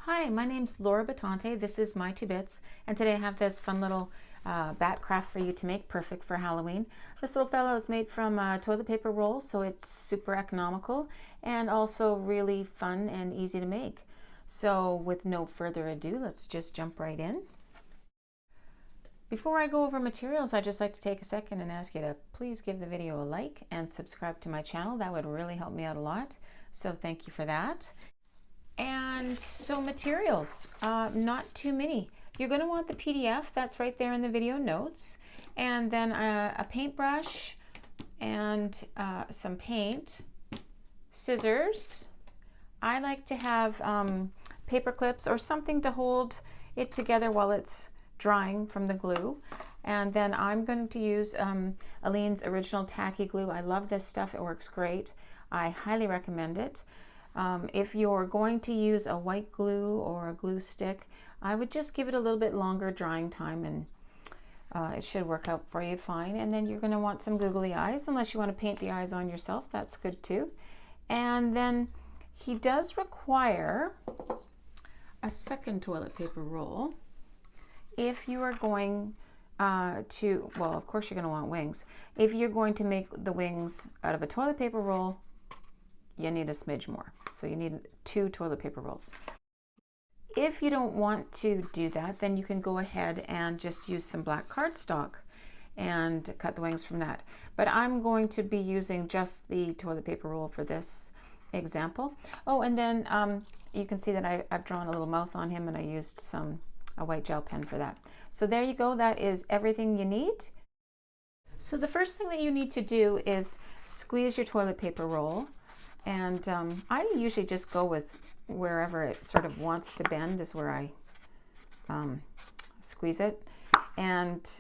Hi, my name's Laura Batante. This is My Two Bits, and today I have this fun little bat craft for you to make, perfect for Halloween. This little fellow is made from toilet paper roll, so it's super economical and also really fun and easy to make. So with no further ado, let's just jump right in. Before I go over materials, I'd just like to take a second and ask you to please give the video a like and subscribe to my channel. That would really help me out a lot. So thank you for that. And so materials, not too many. You're going to want the PDF, that's right there in the video notes, and then a paintbrush and some paint, scissors. I like to have paper clips or something to hold it together while it's drying from the glue. And then I'm going to use Aleene's Original Tacky Glue. I love this stuff, it works great. I highly recommend it. If you're going to use a white glue or a glue stick, I would just give it a little bit longer drying time and it should work out for you fine. And then you're going to want some googly eyes, unless you want to paint the eyes on yourself, that's good too. And then he does require a second toilet paper roll if you are going well, of course you're going to want wings. If you're going to make the wings out of a toilet paper roll, you need a smidge more. So you need 2 toilet paper rolls. If you don't want to do that, then you can go ahead and just use some black cardstock and cut the wings from that. But I'm going to be using just the toilet paper roll for this example. Oh, and then you can see that I've drawn a little mouth on him, and I used a white gel pen for that. So there you go, that is everything you need. So the first thing that you need to do is squeeze your toilet paper roll. And I usually just go with wherever it sort of wants to bend is where I squeeze it. And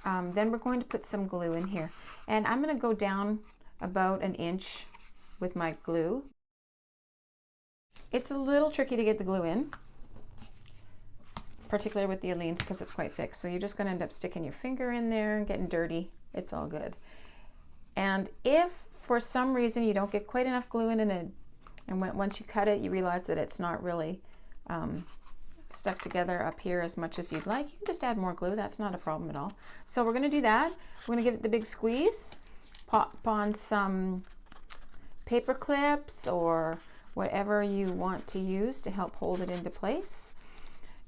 then we're going to put some glue in here. And I'm going to go down about 1 inch with my glue. It's a little tricky to get the glue in, particularly with the Aleene's, because it's quite thick. So you're just going to end up sticking your finger in there and getting dirty. It's all good. And if for some reason you don't get quite enough glue in it, and once you cut it, you realize that it's not really stuck together up here as much as you'd like, you can just add more glue. That's not a problem at all. So we're going to do that. We're going to give it the big squeeze, pop on some paper clips or whatever you want to use to help hold it into place.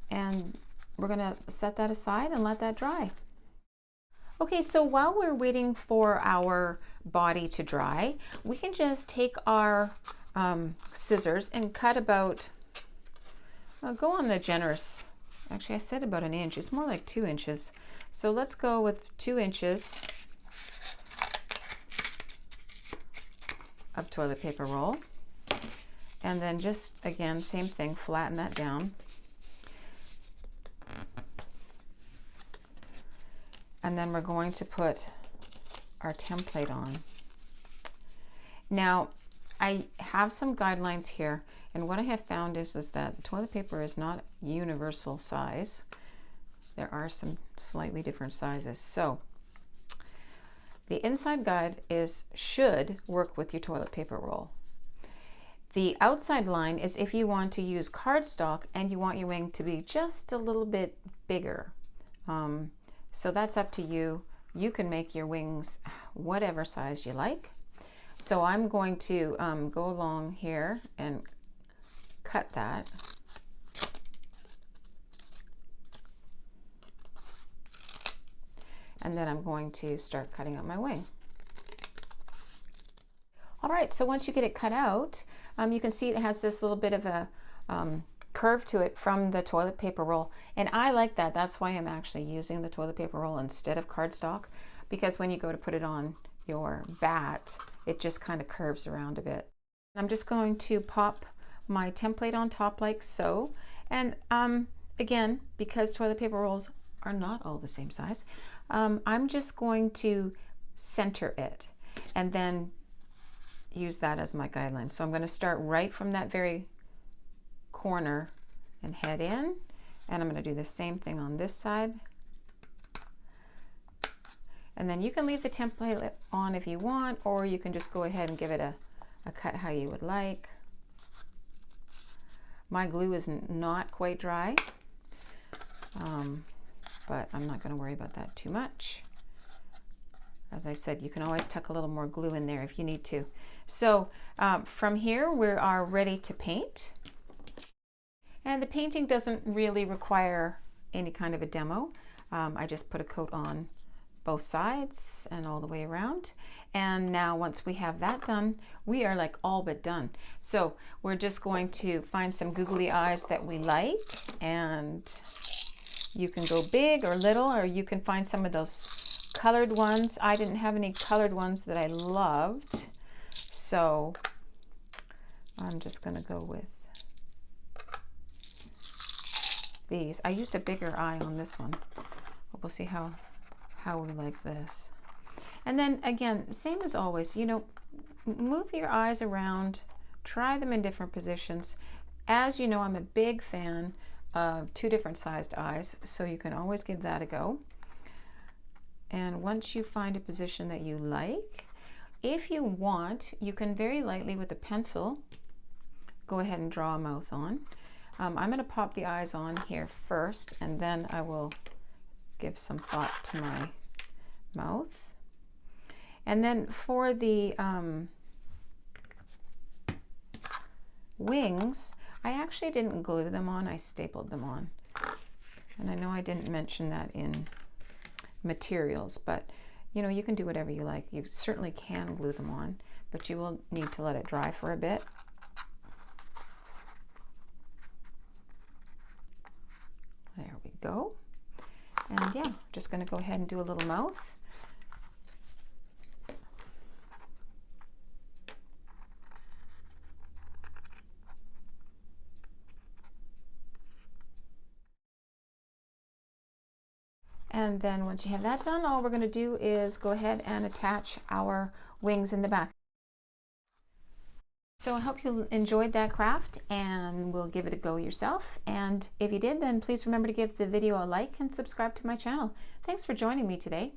And we're going to set that aside and let that dry. Okay, so while we're waiting for our body to dry, we can just take our scissors and cut about, go on the generous, actually I said about 1 inch, it's more like 2 inches. So let's go with 2 inches of toilet paper roll. And then just, again, same thing, flatten that down. And then we're going to put our template on. Now, I have some guidelines here, and what I have found is that toilet paper is not universal size. There are some slightly different sizes. So the inside guide should work with your toilet paper roll. The outside line is if you want to use cardstock and you want your wing to be just a little bit bigger. So that's up to you. You can make your wings whatever size you like. So I'm going to go along here and cut that. And then I'm going to start cutting out my wing. All right, so once you get it cut out, you can see it has this little bit of a curve to it from the toilet paper roll, and I like that. That's why I'm actually using the toilet paper roll instead of cardstock, because when you go to put it on your bat, it just kind of curves around a bit. I'm just going to pop my template on top like so, and again, because toilet paper rolls are not all the same size, I'm just going to center it and then use that as my guideline. So I'm going to start right from that very corner and head in, and I'm going to do the same thing on this side. And then you can leave the template on if you want, or you can just go ahead and give it a cut how you would like. My glue is not quite dry, but I'm not going to worry about that too much. As I said, you can always tuck a little more glue in there if you need to. So from here, we are ready to paint. And the painting doesn't really require any kind of a demo. I just put a coat on both sides and all the way around. And now once we have that done, we are like all but done. So we're just going to find some googly eyes that we like, and you can go big or little, or you can find some of those colored ones. I didn't have any colored ones that I loved, so I'm just going to go with these. I used a bigger eye on this one. We'll see how we like this. And then again, same as always, you know, move your eyes around, try them in different positions. As you know, I'm a big fan of 2 different sized eyes, so you can always give that a go. And once you find a position that you like, if you want, you can very lightly with a pencil go ahead and draw a mouth on. I'm going to pop the eyes on here first, and then I will give some thought to my mouth. And then for the wings, I actually didn't glue them on, I stapled them on. And I know I didn't mention that in materials, but you know, you can do whatever you like. You certainly can glue them on, but you will need to let it dry for a bit. There we go. And yeah, just going to go ahead and do a little mouth. And then once you have that done, all we're going to do is go ahead and attach our wings in the back. So I hope you enjoyed that craft, and will give it a go yourself. And if you did, then please remember to give the video a like and subscribe to my channel. Thanks for joining me today.